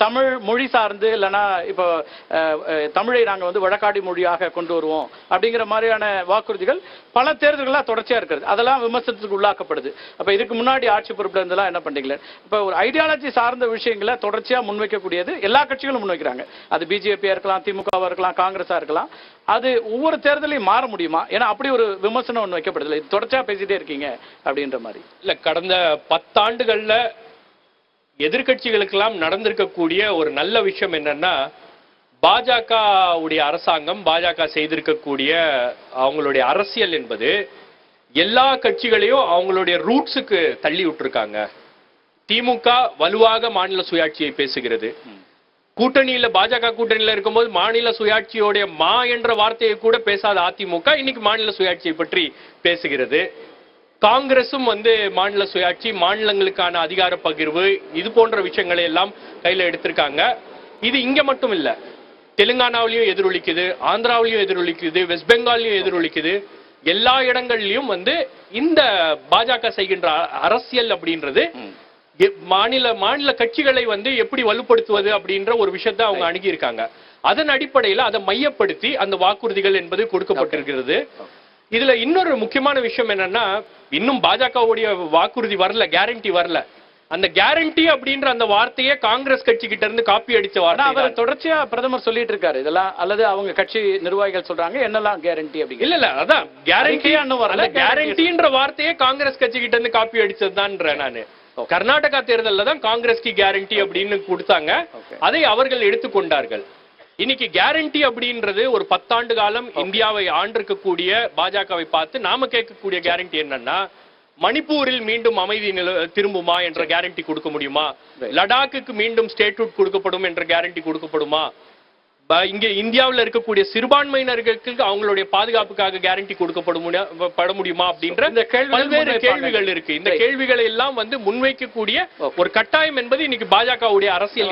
தமிழ் மொழி சார்ந்து இல்லைன்னா இப்போ தமிழை நாங்கள் வந்து வழக்காடி மொழியாக கொண்டு வருவோம் அப்படிங்கிற மாதிரியான வாக்குறுதிகள் பல தேர்தல்களாக தொடர்ச்சியாக இருக்கிறது. அதெல்லாம் விமர்சனத்துக்கு உள்ளாக்கப்படுது. அப்போ இதுக்கு முன்னாடி ஆட்சி பொறுப்பில் இருந்தெல்லாம் என்ன பண்ணீங்களே, இப்போ ஒரு ஐடியாலஜி சார்ந்த விஷயங்களை தொடர்ச்சியாக முன்வைக்கக்கூடியது எல்லா கட்சிகளும் முன்வைக்கிறாங்க. அது பிஜேபியாக இருக்கலாம், திமுகவாக இருக்கலாம், காங்கிரஸாக இருக்கலாம். அது ஒவ்வொரு தேர்தலையும் மாற முடியுமா? ஏன்னா அப்படி ஒரு விமர்சனம் ஒன்று வைக்கப்படுது. இது தொடர்ச்சியாக பேசிட்டே இருக்கீங்க அப்படின்ற மாதிரி. இல்லை, கடந்த 10 ஆண்டுகளில் எதிர்கட்சிகளுக்கெல்லாம் நடந்திருக்கக்கூடிய ஒரு நல்ல விஷயம் என்னன்னா, பாஜகவுடைய அரசாங்கம், பாஜக செய்திருக்கக்கூடிய அவங்களுடைய அரசியல் என்பது எல்லா கட்சிகளையும் அவங்களுடைய ரூட்ஸுக்கு தள்ளி விட்டுருக்காங்க. திமுக வலுவாக மாநில சுயாட்சியை பேசுகிறது. கூட்டணியில பாஜக கூட்டணியில இருக்கும்போது மாநில சுயாட்சியோடைய மா என்ற வார்த்தையை கூட பேசாத அதிமுக இன்னைக்கு மாநில சுயாட்சியை பற்றி பேசுகிறது. காங்கிரசும் மாநில சுயாட்சி, மாநிலங்களுக்கான அதிகார பகிர்வு, இது போன்ற விஷயங்களை எல்லாம் கையில எடுத்திருக்காங்க. இது இங்க மட்டும் இல்ல, தெலுங்கானாவிலையும் எதிரொலிக்குது, ஆந்திராவிலையும் எதிரொலிக்குது, வெஸ்ட் பெங்காலையும் எதிரொலிக்குது. எல்லா இடங்கள்லயும் இந்த பாஜக செய்கின்ற அரசியல் அப்படின்றது மாநில கட்சிகளை எப்படி வலுப்படுத்துவது அப்படின்ற ஒரு விஷயத்தை அவங்க அணுகியிருக்காங்க. அதன் அடிப்படையில் அதை மையப்படுத்தி அந்த வாக்குறுதிகள் என்பது கொடுக்கப்பட்டிருக்கிறது. இதுல இன்னொரு முக்கியமான விஷயம் என்னன்னா, இன்னும் பாஜகவுடைய வாக்குறுதி வரல, கேரண்டி வரல. அந்த கேரண்டி அப்படின்ற அந்த வார்த்தையே காங்கிரஸ் கட்சி கிட்ட இருந்து காப்பி அடிச்ச வார்த்தை. அவர் தொடர்ச்சியா பிரதமர் சொல்லிட்டு இருக்காரு இதெல்லாம், அல்லது அவங்க கட்சி நிர்வாகிகள் சொல்றாங்க என்னெல்லாம் கேரண்டி அப்படி. இல்ல, அதான் கேரண்டியா வரல. கேரண்டின்ற வார்த்தையே காங்கிரஸ் கட்சி கிட்ட இருந்து காப்பி அடிச்சதுதான்ற நானு. கர்நாடகா தேர்தலில் தான் காங்கிரஸ்க்கு கேரண்டி அப்படின்னு கொடுத்தாங்க. அதை அவர்கள் எடுத்துக்கொண்டார்கள். இன்னைக்கு கேரண்டி அப்படின்றது ஒரு 10 ஆண்டு காலம் இந்தியாவை ஆண்டிருக்கக்கூடிய பாஜகவை பார்த்து நாம கேட்கக்கூடிய கேரண்டி என்னன்னா, மணிப்பூரில் மீண்டும் அமைதி திரும்புமா என்ற கேரண்டி கொடுக்க முடியுமா? லடாக்குக்கு மீண்டும் ஸ்டேட்ஹுட் கொடுக்கப்படும் என்ற கேரண்டி கொடுக்கப்படுமா? இங்க இந்தியாவில் இருக்கக்கூடிய சிறுபான்மையினர்களுக்கு அவங்களுடைய பாதுகாப்புக்காக கேரண்டி கொடுக்கப்பட முடியுமா அப்படின்ற பல்வேறு கேள்விகள் இருக்கு. இந்த கேள்விகளை எல்லாம் முன்வைக்கக்கூடிய ஒரு கட்டாயம் என்பது இன்னைக்கு பாஜகவுடைய அரசியல்